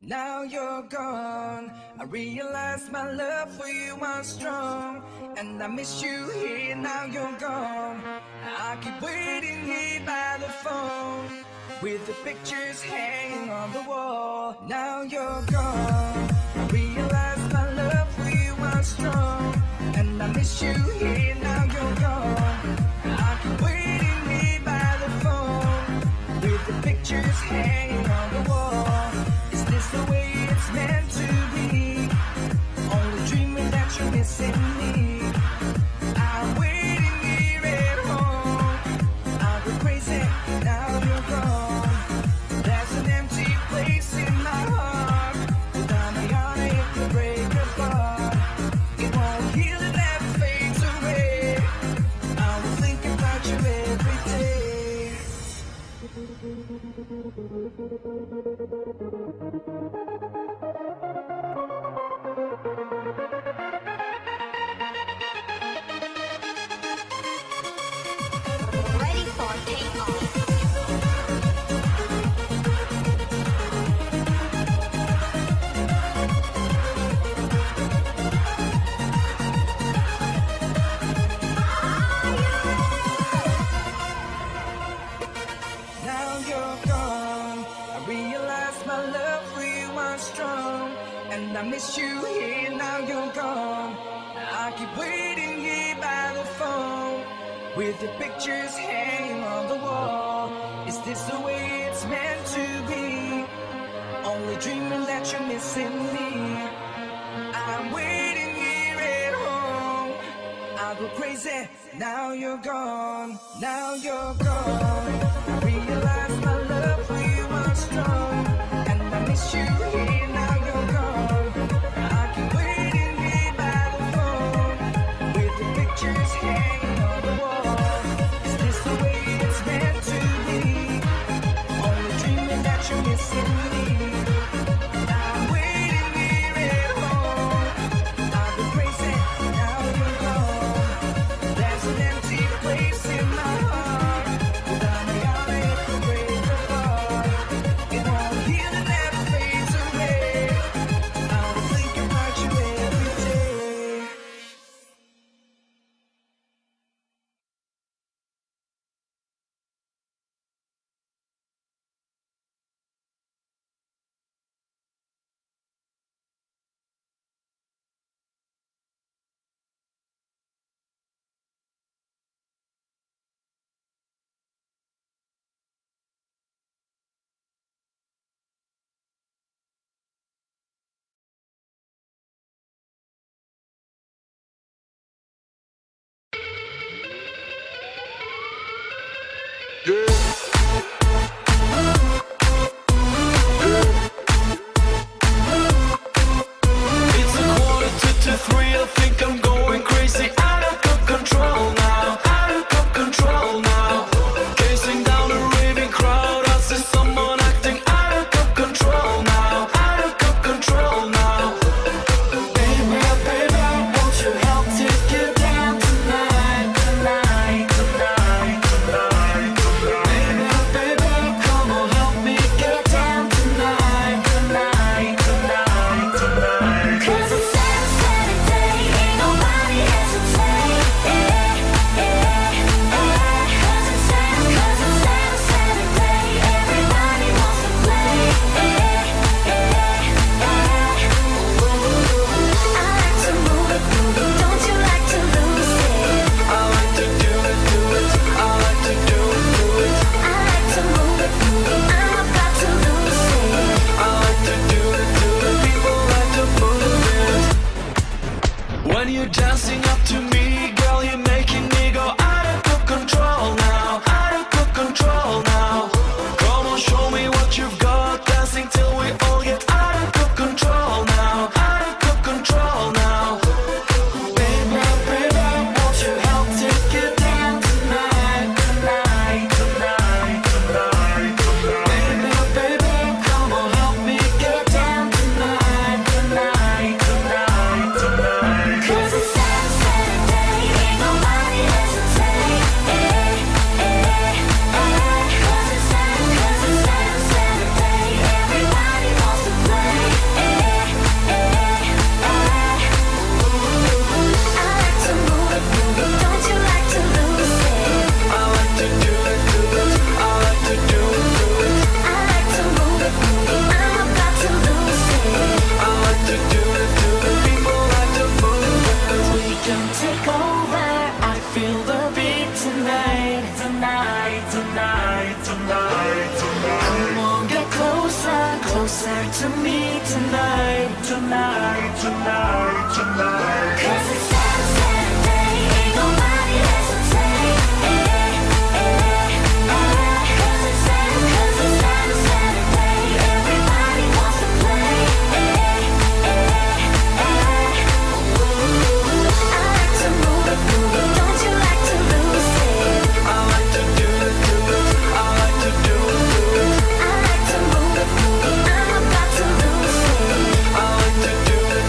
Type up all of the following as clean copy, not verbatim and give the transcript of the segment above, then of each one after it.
Now you're gone, I realize my love for you was strong, and I miss you here. Now you're gone, I keep waiting here by the phone, with the pictures hanging on the wall. Now you're gone, I realize my love for you was strong, and I miss you here. Now you're gone, I keep waiting here by the phone, with the pictures hanging on the wall. Is this the way it's meant to be? Only dreaming that you're missing me. I'm waiting here at home. I go crazy, now you're gone. There's an empty place in my heart. Without my honor, it could break apart. It won't heal, it never fades away. I will think about you every day. Ready for takeoff. Now you're gone, I realize my love for you was strong, and I miss you here. Now you're gone, I keep waiting here by the phone, with the pictures hanging on the wall. Is this the way it's meant to be? Only dreaming that you're missing me. I'm waiting here at home. I go crazy, now you're gone. Now you're gone, I realize my love for you was strong, and I miss you here. Now you're gone, I keep waiting here by the phone, with the pictures hanging on the wall. Is this the way it's meant to be? Only dreaming that you're missing me. I'm waiting here at home. I go crazy, now you're gone. There's an empty place in my heart. Without me, I'll let it break apart. It won't heal, it never fades away. I will think about you every day. closer to me tonight, tonight, tonight, tonight. 'Cause it's Saturday, ain't nobody hesitate. 'Cause it's Saturday, everybody wants to play. I like to move it, don't you like to lose it? I like to do it, I like to do it. I like to move it, I'm about to lose it. I like to do it,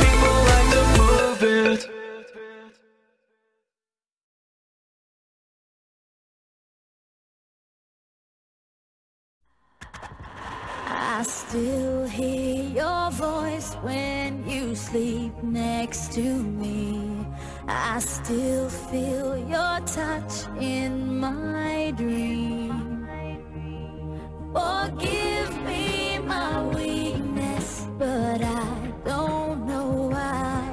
people like to move it. I still hear your voice when you sleep next to me. I still feel your touch in my dream. Forgive me my weakness, but I don't know why.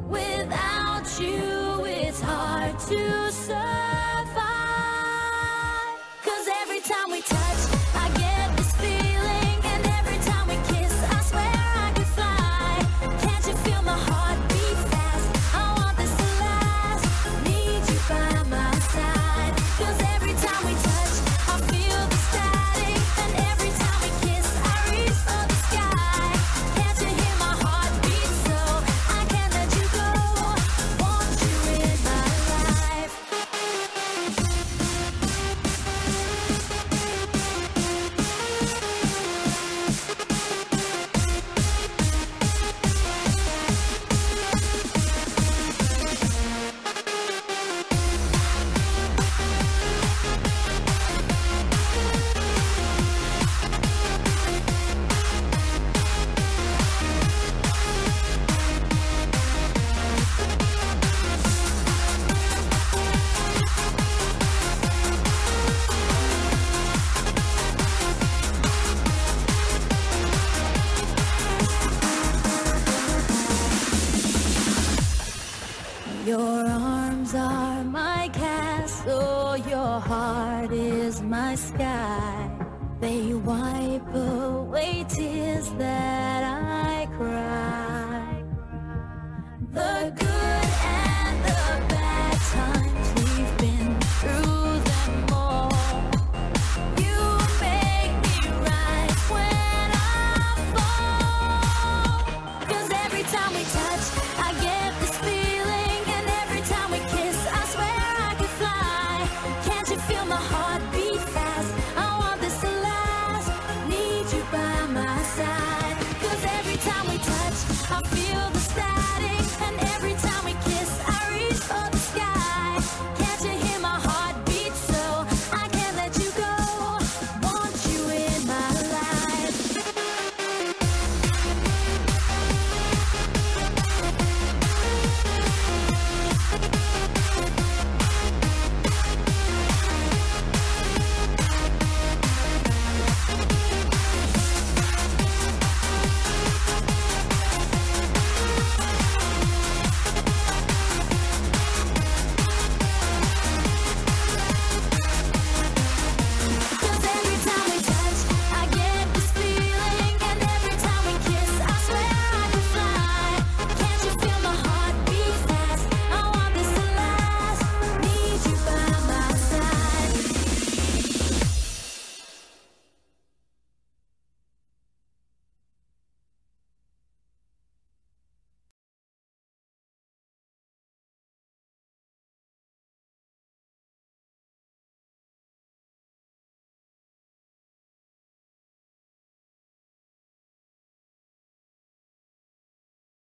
Without you, it's hard to survive. 'Cause every time we touch, I get this feeling, and every time we kiss, I swear I could fly. Can't you feel my heart beat fast? I want this to last. Need you by my side. 'Cause every time we touch, I feel the static, and every time we kiss, I reach for the sky. Can't you hear my heart beat? So I can't let you go. Want you in my life. Your arms are my castle, your heart is my sky. They wipe away tears that I cry. The good and the bad times, we've been through them all. You make me rise when I fall. 'Cause every time we touch, I get this feeling, and every time we kiss, I swear I could fly. Can't you feel my heart beat fast? I want this to last. Need you by my side. 'Cause every time we touch, I feel the static.